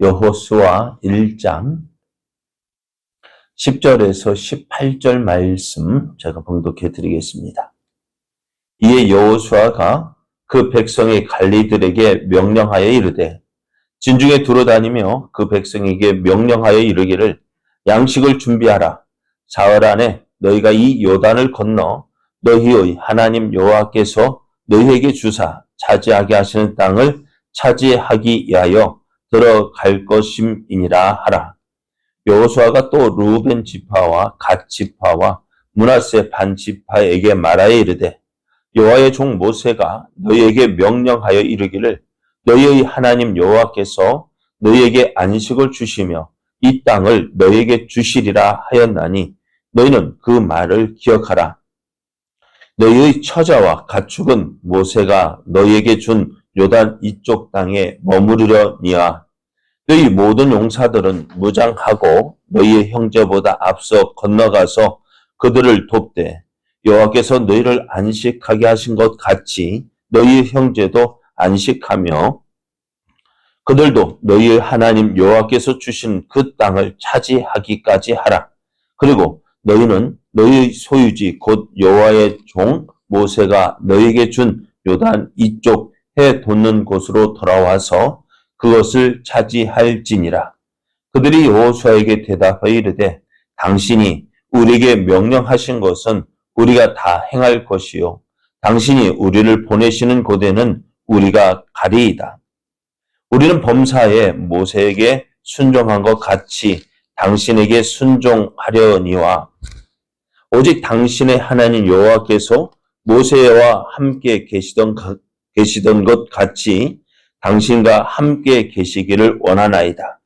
여호수아 1장 10절에서 18절 말씀 제가 봉독해 드리겠습니다. 이에 여호수아가 그 백성의 관리들에게 명령하여 이르되 진중에 두루다니며 그 백성에게 명령하여 이르기를 양식을 준비하라. 사흘 안에 너희가 이 요단을 건너 너희의 하나님 여호와께서 너희에게 주사 차지하게 하시는 땅을 차지하기 위하여 들어갈 것임이니라 하라. 여호수아가 또 르우벤 지파와 갓 지파와 므낫세 반 지파에게 말하여 이르되 여호와의 종 모세가 너희에게 명령하여 이르기를 너희의 하나님 여호와께서 너희에게 안식을 주시며 이 땅을 너희에게 주시리라 하였나니 너희는 그 말을 기억하라. 너희의 처자와 가축은 모세가 너희에게 준 요단 이쪽 땅에 머무르려니와 너희 모든 용사들은 무장하고 너희의 형제보다 앞서 건너가서 그들을 돕되 여호와께서 너희를 안식하게 하신 것 같이 너희의 형제도 안식하며 그들도 너희의 하나님 여호와께서 주신 그 땅을 차지하기까지 하라. 그리고 너희는 너희의 소유지 곧 여호와의 종 모세가 너희에게 준 요단 이쪽 해 돋는 곳으로 돌아와서 그것을 차지할지니라. 그들이 여호수아에게 대답하여 이르되 당신이 우리에게 명령하신 것은 우리가 다 행할 것이요 당신이 우리를 보내시는 곳에는 우리가 가리이다. 우리는 범사에 모세에게 순종한 것 같이 당신에게 순종하려니와 오직 당신의 하나님 여호와께서 모세와 함께 계시던 것 같이 당신과 함께 계시기를 원하나이다.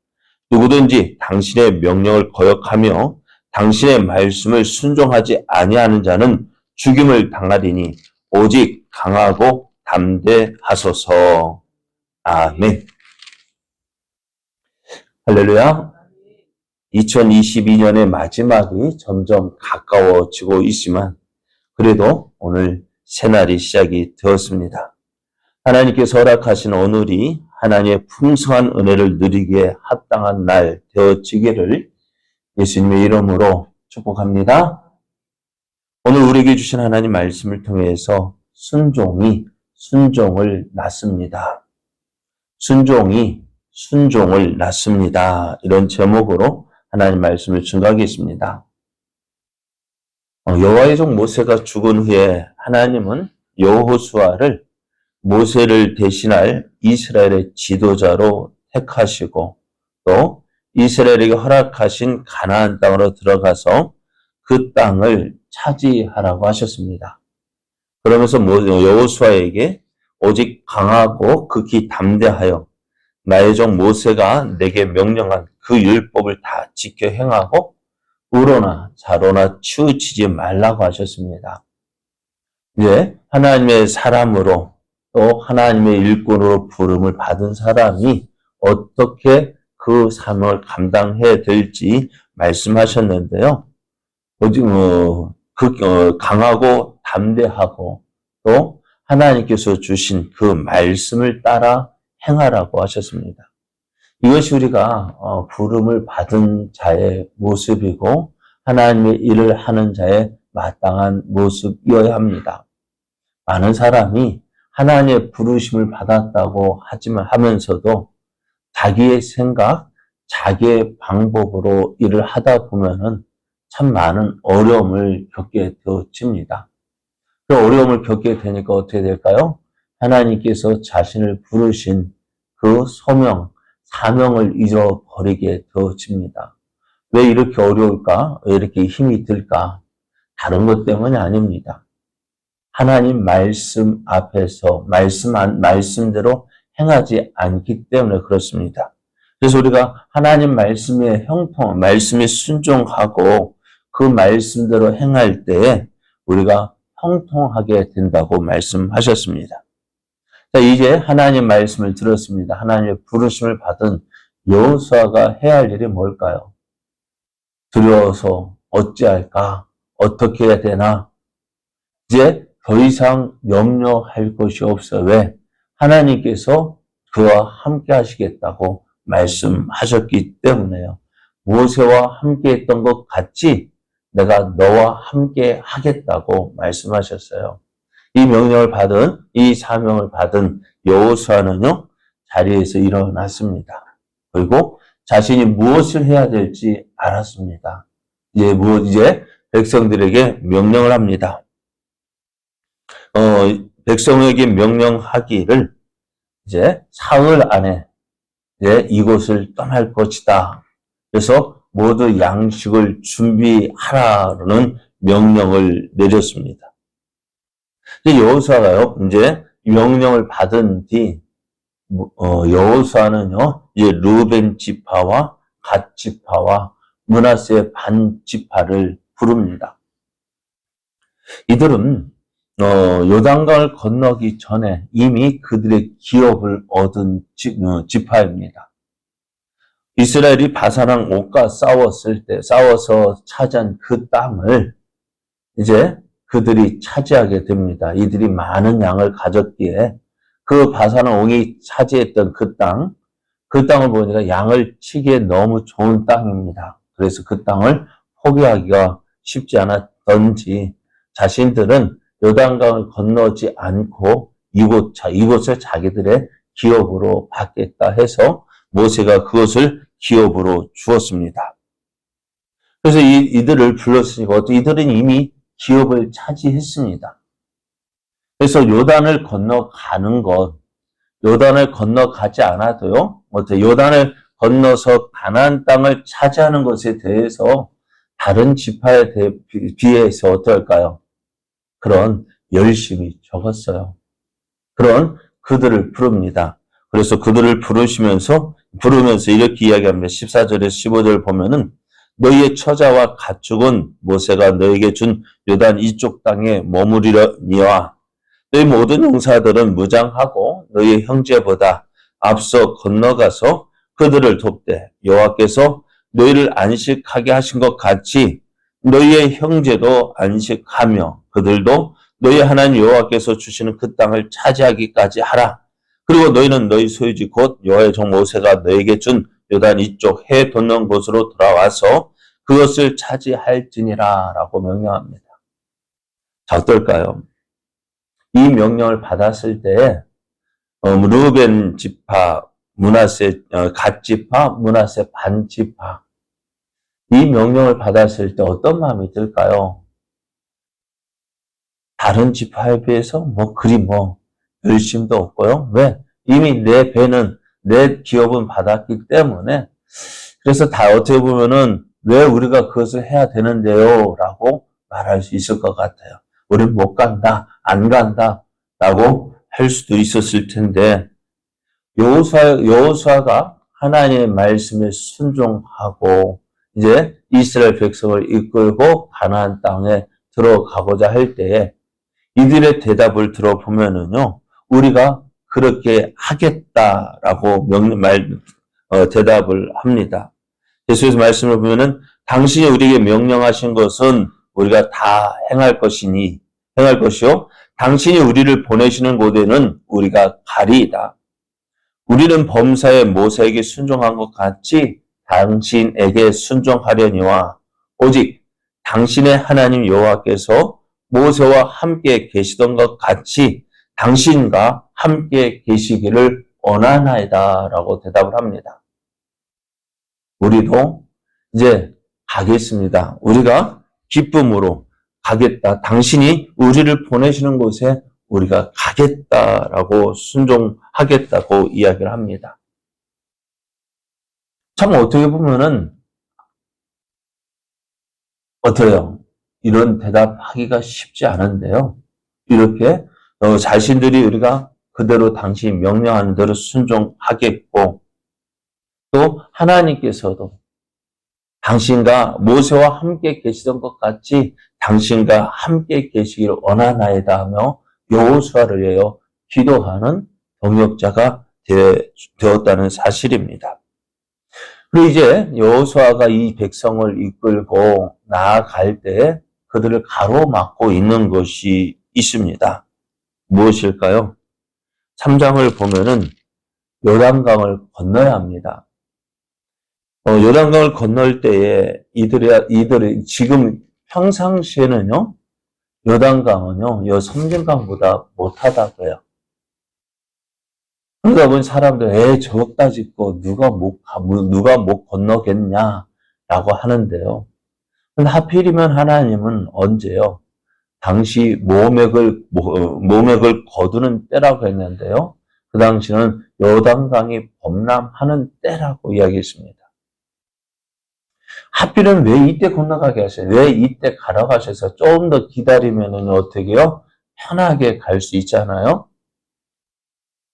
누구든지 당신의 명령을 거역하며 당신의 말씀을 순종하지 아니하는 자는 죽임을 당하리니 오직 강하고 담대하소서. 아멘. 할렐루야. 2022년의 마지막이 점점 가까워지고 있지만 그래도 오늘 새날이 시작이 되었습니다. 하나님께서 허락하신 오늘이 하나님의 풍성한 은혜를 누리기에 합당한 날 되어지기를 예수님의 이름으로 축복합니다. 오늘 우리에게 주신 하나님 말씀을 통해서 순종이 순종을 낳습니다. 순종이 순종을 낳습니다. 이런 제목으로 하나님 말씀을 증거하겠습니다. 여호와의 종 모세가 죽은 후에 하나님은 여호수아를 모세를 대신할 이스라엘의 지도자로 택하시고 또 이스라엘에게 허락하신 가나안 땅으로 들어가서 그 땅을 차지하라고 하셨습니다. 그러면서 여호수아에게 오직 강하고 극히 담대하여 나의 종 모세가 내게 명령한 그 율법을 다 지켜 행하고 의로나 자로나 치우치지 말라고 하셨습니다. 이제 하나님의 사람으로 또 하나님의 일꾼으로 부름을 받은 사람이 어떻게 그 사명을 감당해야 될지 말씀하셨는데요. 오직 강하고 담대하고 또 하나님께서 주신 그 말씀을 따라 행하라고 하셨습니다. 이것이 우리가 부름을 받은 자의 모습이고 하나님의 일을 하는 자의 마땅한 모습이어야 합니다. 많은 사람이 하나님의 부르심을 받았다고 하면서도 자기의 생각, 자기의 방법으로 일을 하다 보면은 참 많은 어려움을 겪게 되어집니다. 그 어려움을 겪게 되니까 어떻게 될까요? 하나님께서 자신을 부르신 그 소명, 사명을 잃어버리게 되어집니다. 왜 이렇게 어려울까? 왜 이렇게 힘이 들까? 다른 것 때문이 아닙니다. 하나님 말씀 앞에서 말씀대로 행하지 않기 때문에 그렇습니다. 그래서 우리가 하나님 말씀에 말씀에 순종하고 그 말씀대로 행할 때에 우리가 형통하게 된다고 말씀하셨습니다. 자, 이제 하나님 말씀을 들었습니다. 하나님의 부르심을 받은 여호수아가 해야 할 일이 뭘까요? 두려워서 어찌할까? 어떻게 해야 되나? 이제 더 이상 염려할 것이 없어. 왜? 하나님께서 그와 함께 하시겠다고 말씀하셨기 때문에요. 모세와 함께 했던 것 같이 내가 너와 함께 하겠다고 말씀하셨어요. 이 명령을 받은, 이 사명을 받은 여호수아는요, 자리에서 일어났습니다. 그리고 자신이 무엇을 해야 될지 알았습니다. 이제 백성들에게 명령을 합니다. 백성에게 명령하기를 이제 사흘 안에 이제 이곳을 떠날 것이다. 그래서 모두 양식을 준비하라는 명령을 내렸습니다. 이제 여호수아가요, 이제 명령을 받은 뒤, 여호수아는요, 이제 루벤 지파와 갓 지파와 므낫세 반 지파를 부릅니다. 이들은 요단강을 건너기 전에 이미 그들의 기업을 얻은 지파입니다. 이스라엘이 바산왕 옥과 싸워서 차지한 그 땅을 이제 그들이 차지하게 됩니다. 이들이 많은 양을 가졌기에 그 바산왕 옥이 차지했던 그 땅을 보니까 양을 치기에 너무 좋은 땅입니다. 그래서 그 땅을 포기하기가 쉽지 않았던지 자신들은 요단강을 건너지 않고 이곳을 자기들의 기업으로 받겠다 해서 모세가 그것을 기업으로 주었습니다. 그래서 이들을 불렀으니까 이들은 이미 기업을 차지했습니다. 그래서 요단을 건너가지 않아도요, 요단을 건너서 가나안 땅을 차지하는 것에 대해서 다른 지파에 비해서 어떨까요? 그런 열심이 적었어요. 그런 그들을 부릅니다. 그래서 그들을 부르면서 이렇게 이야기합니다. 14절에서 15절 보면은 너희의 처자와 가축은 모세가 너에게 준 요단 이쪽 땅에 머무리려니와 너희 모든 용사들은 무장하고 너희의 형제보다 앞서 건너가서 그들을 돕되 여호와께서 너희를 안식하게 하신 것 같이 너희의 형제도 안식하며 그들도 너희 하나님 여호와께서 주시는 그 땅을 차지하기까지 하라. 그리고 너희는 너희 소유지 곧 여호와의 종 모세가 너에게 준 요단 이쪽 해 돋는 곳으로 돌아와서 그것을 차지할지니라 라고 명령합니다. 자, 어떨까요? 이 명령을 받았을 때 루벤 지파, 갓 지파, 므낫세 반 지파 이 명령을 받았을 때 어떤 마음이 들까요? 다른 지파에 비해서 그리 열심도 없고요. 왜? 이미 내 기업은 받았기 때문에 그래서 다 어떻게 보면은 왜 우리가 그것을 해야 되는데요? 라고 말할 수 있을 것 같아요. 우리는 못 간다, 안 간다 라고 할 수도 있었을 텐데 여호수아가 하나님의 말씀에 순종하고 이제 이스라엘 백성을 이끌고 가나안 땅에 들어가고자 할 때에 이들의 대답을 들어보면은요, 우리가 그렇게 하겠다라고 대답을 합니다. 예수께서 말씀을 보면은 당신이 우리에게 명령하신 것은 우리가 다 행할 것이요. 당신이 우리를 보내시는 곳에는 우리가 가리이다. 우리는 범사에 모세에게 순종한 것 같이 당신에게 순종하려니와 오직 당신의 하나님 여호와께서 모세와 함께 계시던 것 같이 당신과 함께 계시기를 원하나이다 라고 대답을 합니다. 우리도 이제 가겠습니다. 우리가 기쁨으로 가겠다. 당신이 우리를 보내시는 곳에 우리가 가겠다라고 순종하겠다고 이야기를 합니다. 참 어떻게 보면은 어때요? 이런 대답하기가 쉽지 않은데요. 이렇게 자신들이 우리가 그대로 당신이 명령하는 대로 순종하겠고 또 하나님께서도 당신과 모세와 함께 계시던 것 같이 당신과 함께 계시기를 원하나이다 하며 여호수아를 위하여 기도하는 동역자가 되었다는 사실입니다. 그리고 이제 여호수아가 이 백성을 이끌고 나아갈 때 그들을 가로막고 있는 것이 있습니다. 무엇일까요? 3장을 보면은 요단강을 건너야 합니다. 요단강을 건널 때에 이들이 지금 평상시에는요, 요단강은요, 요 섬진강보다 못하다고요. 그러다 보니 사람들, 저것다 짓고 누가 못 건너겠냐라고 하는데요. 근데 하필이면 하나님은 언제요? 당시 모맥을 거두는 때라고 했는데요. 그 당시는 요단강이 범람하는 때라고 이야기했습니다. 하필은 왜 이때 건너가게 하세요? 왜 이때 가라고 하셔서 조금 더 기다리면은 어떻게요? 편하게 갈 수 있잖아요.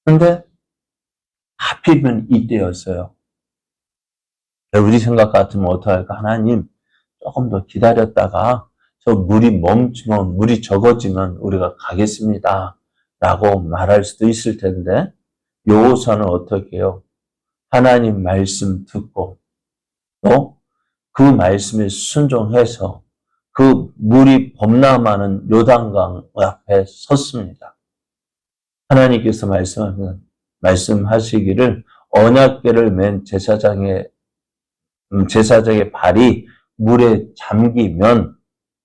근데 하필이면 이때였어요. 우리 생각 같으면 어떡할까? 하나님, 조금 더 기다렸다가 저 물이 적어지면 우리가 가겠습니다. 라고 말할 수도 있을 텐데, 여호수아는 어떻게 해요? 하나님 말씀 듣고, 또 그 말씀에 순종해서 그 물이 범람하는 요단강 앞에 섰습니다. 하나님께서 말씀하시기를 언약궤를 맨 제사장의 발이 물에 잠기면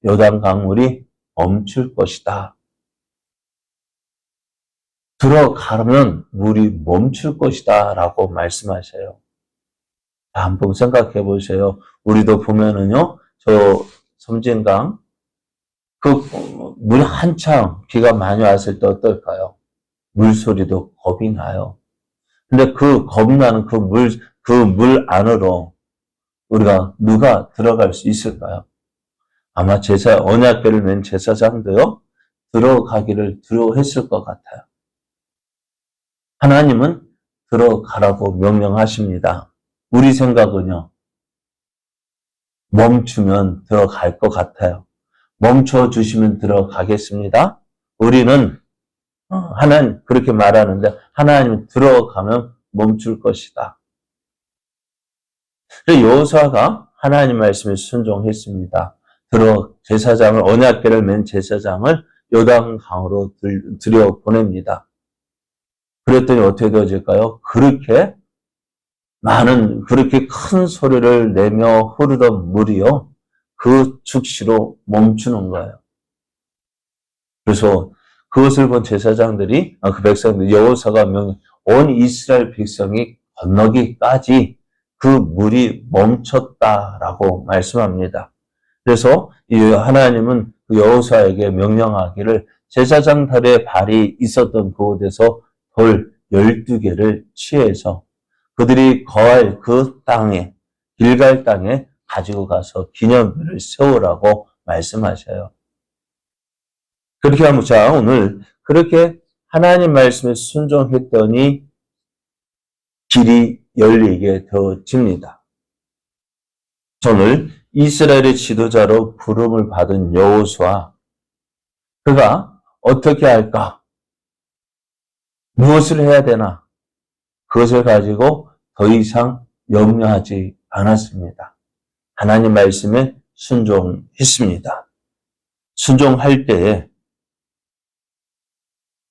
요단 강물이 멈출 것이다. 들어가면 물이 멈출 것이다. 라고 말씀하셔요. 한번 생각해 보세요. 우리도 보면은요, 저 섬진강, 물 한창 비가 많이 왔을 때 어떨까요? 물소리도 겁이 나요. 근데 그 겁나는 그 물 안으로 우리가 누가 들어갈 수 있을까요? 아마 언약궤를 맨 제사장도요, 들어가기를 두려워했을 것 같아요. 하나님은 들어가라고 명령하십니다. 우리 생각은요, 멈추면 들어갈 것 같아요. 멈춰주시면 들어가겠습니다. 우리는, 하나님, 그렇게 말하는데, 하나님은 들어가면 멈출 것이다. 여호수아가 하나님 말씀에 순종했습니다. 언약궤를 맨 제사장을 요단강으로 들여보냅니다. 그랬더니 어떻게 되어질까요? 그렇게 큰 소리를 내며 흐르던 물이요, 그 즉시로 멈추는 거예요. 그래서 그것을 본 제사장들이, 그 백성들, 여호수아가 온 이스라엘 백성이 건너기까지 그 물이 멈췄다라고 말씀합니다. 그래서 하나님은 여호수아에게 명령하기를 제사장 달의 발이 있었던 그곳에서 돌 12개를 취해서 그들이 거할 그 땅에, 길갈 땅에 가지고 가서 기념비를 세우라고 말씀하셔요. 그렇게 하면, 자, 오늘 그렇게 하나님 말씀에 순종했더니 길이 열리게 되어집니다. 오늘 이스라엘의 지도자로 부름을 받은 여호수아, 그가 어떻게 할까? 무엇을 해야 되나? 그것을 가지고 더 이상 염려하지 않았습니다. 하나님 말씀에 순종했습니다. 순종할 때에,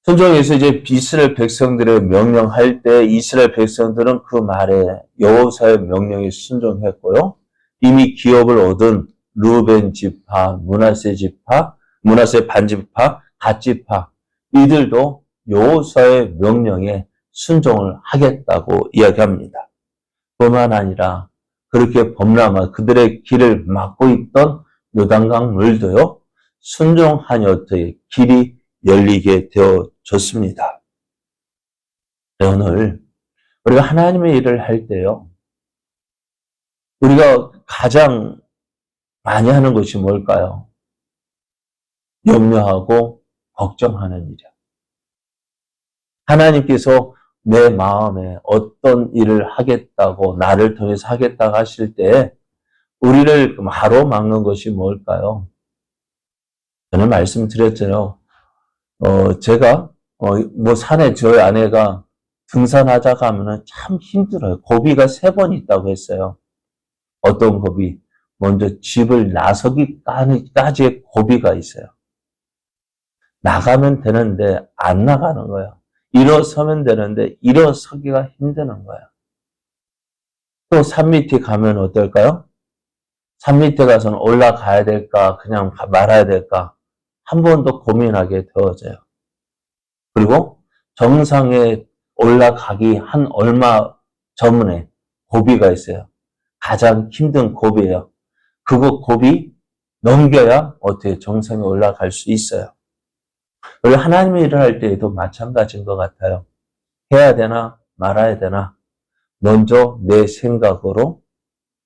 순종해서 이제 이스라엘 백성들의 명령할 때 이스라엘 백성들은 그 말에 여호수아의 명령에 순종했고요. 이미 기업을 얻은 루벤 지파, 므낫세 반지파, 갓지파, 이들도 여호수아의 명령에 순종을 하겠다고 이야기합니다. 뿐만 아니라 그렇게 범람한 그들의 길을 막고 있던 요단강 물도요, 순종하니 어떻게 길이 열리게 되어졌습니다. 오늘 우리가 하나님의 일을 할 때요, 우리가 가장 많이 하는 것이 뭘까요? 염려하고 걱정하는 일이야. 하나님께서 내 마음에 어떤 일을 하겠다고, 나를 통해서 하겠다고 하실 때 우리를 가로막는 것이 뭘까요? 저는 말씀드렸잖아요. 제가 산에 저희 아내가 등산하자고 하면은 참 힘들어요. 고비가 3번 있다고 했어요. 어떤 고비? 먼저 집을 나서기까지의 고비가 있어요. 나가면 되는데 안 나가는 거예요. 일어서면 되는데 일어서기가 힘드는 거예요. 또 산 밑에 가면 어떨까요? 산 밑에 가서는 올라가야 될까, 그냥 말아야 될까, 한 번 더 고민하게 되어져요. 그리고 정상에 올라가기 한 얼마 전에 고비가 있어요. 가장 힘든 고비예요. 그거 고비 넘겨야 어떻게 정상에 올라갈 수 있어요. 우리 하나님의 일을 할 때에도 마찬가지인 것 같아요. 해야 되나 말아야 되나, 먼저 내 생각으로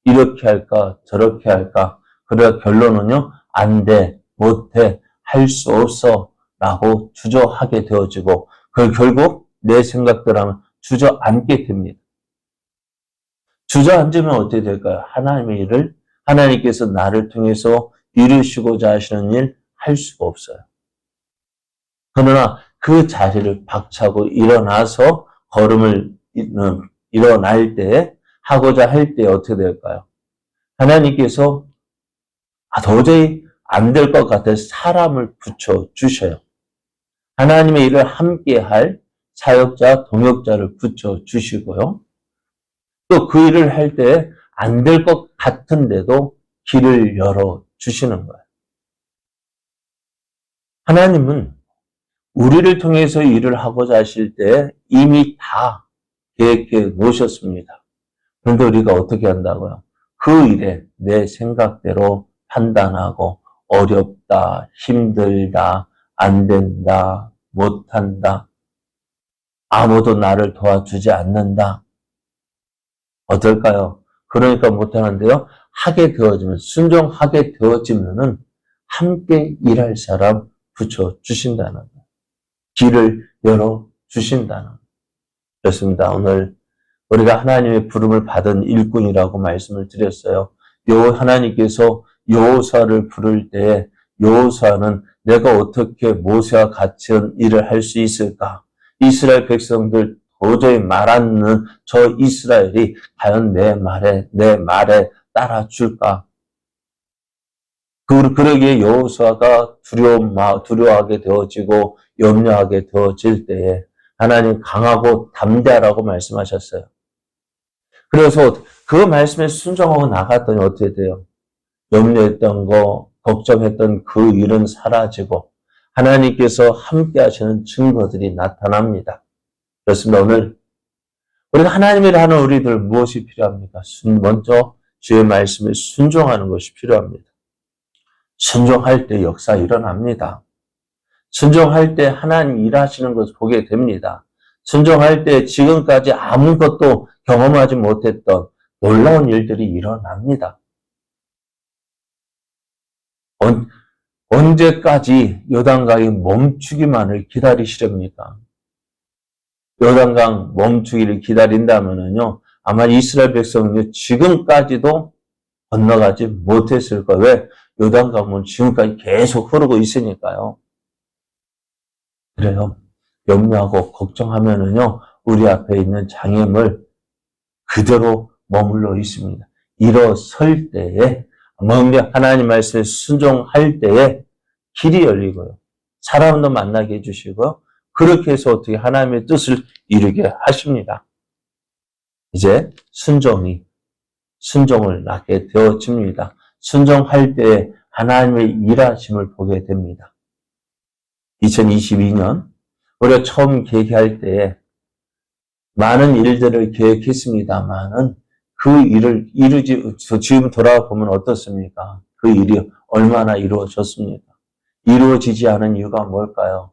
이렇게 할까 저렇게 할까, 그래 결론은요 안 돼, 못해, 할 수 없어 라고 주저하게 되어지고, 그 결국 내 생각대로 주저앉게 됩니다. 주저앉으면 어떻게 될까요? 하나님의 일을, 하나님께서 나를 통해서 이루시고자 하시는 일 할 수가 없어요. 그러나 그 자리를 박차고 일어나서 걸음을 일어날 때, 하고자 할 때 어떻게 될까요? 하나님께서 도저히 안 될 것 같아서 사람을 붙여주셔요. 하나님의 일을 함께 할 사역자, 동역자를 붙여주시고요. 또 그 일을 할 때 안 될 것 같은데도 길을 열어주시는 거예요. 하나님은 우리를 통해서 일을 하고자 하실 때 이미 다 계획해 놓으셨습니다. 그런데 우리가 어떻게 한다고요? 그 일에 내 생각대로 판단하고 어렵다, 힘들다, 안 된다, 못한다, 아무도 나를 도와주지 않는다. 어떨까요? 그러니까 못하는데요. 하게 되어지면, 순종하게 되어지면은 함께 일할 사람 붙여주신다는 거예요. 길을 열어주신다는 거예요. 그렇습니다. 오늘 우리가 하나님의 부름을 받은 일꾼이라고 말씀을 드렸어요. 하나님께서 여호수아를 부를 때 여호수아는 내가 어떻게 모세와 같은 일을 할 수 있을까? 이스라엘 백성들 도저히 말 않는 저 이스라엘이 과연 내 말에 따라줄까? 그러기에 여호수아가 두려워하게 되어지고 염려하게 되어질 때에 하나님 강하고 담대하라고 말씀하셨어요. 그래서 그 말씀에 순종하고 나갔더니 어떻게 돼요? 염려했던 거, 걱정했던 그 일은 사라지고 하나님께서 함께 하시는 증거들이 나타납니다. 그렇습니다. 오늘 우리가 하나님의 일을 하는 우리들 무엇이 필요합니까? 먼저 주의 말씀에 순종하는 것이 필요합니다. 순종할 때 역사 일어납니다. 순종할 때 하나님 일하시는 것을 보게 됩니다. 순종할 때 지금까지 아무것도 경험하지 못했던 놀라운 일들이 일어납니다. 언제까지 요단강이 멈추기만을 기다리시렵니까? 요단강 멈추기를 기다린다면요, 아마 이스라엘 백성은 지금까지도 건너가지 못했을 거예요. 왜? 요단강은 지금까지 계속 흐르고 있으니까요. 그래요. 염려하고 걱정하면은요, 우리 앞에 있는 장애물 그대로 머물러 있습니다. 일어설 때에, 하나님 말씀에 순종할 때에 길이 열리고요. 사람도 만나게 해주시고요. 그렇게 해서 어떻게 하나님의 뜻을 이루게 하십니다. 이제 순종을 낳게 되어집니다. 순종할 때에 하나님의 일하심을 보게 됩니다. 2022년 우리가 처음 계획할 때에 많은 일들을 계획했습니다만은 그 일을 지금 돌아보면 어떻습니까? 그 일이 얼마나 이루어졌습니까? 이루어지지 않은 이유가 뭘까요?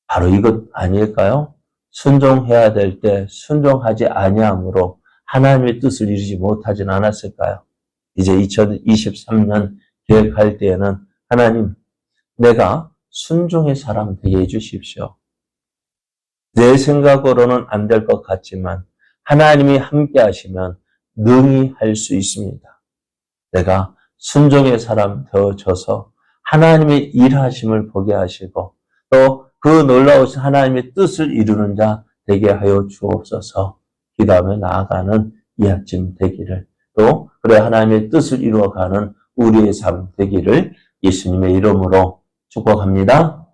바로 이것 아닐까요? 순종해야 될 때 순종하지 아니함으로 하나님의 뜻을 이루지 못하진 않았을까요? 이제 2023년 계획할 때에는 하나님, 내가 순종의 사람 되게 해주십시오. 내 생각으로는 안 될 것 같지만 하나님이 함께 하시면 능히 할 수 있습니다. 내가 순종의 사람 되어져서 하나님의 일하심을 보게 하시고 또 그 놀라우신 하나님의 뜻을 이루는 자 되게 하여 주옵소서. 기도하며 나아가는 이 아침 되기를, 또 그래 하나님의 뜻을 이루어가는 우리의 삶 되기를 예수님의 이름으로 축복합니다.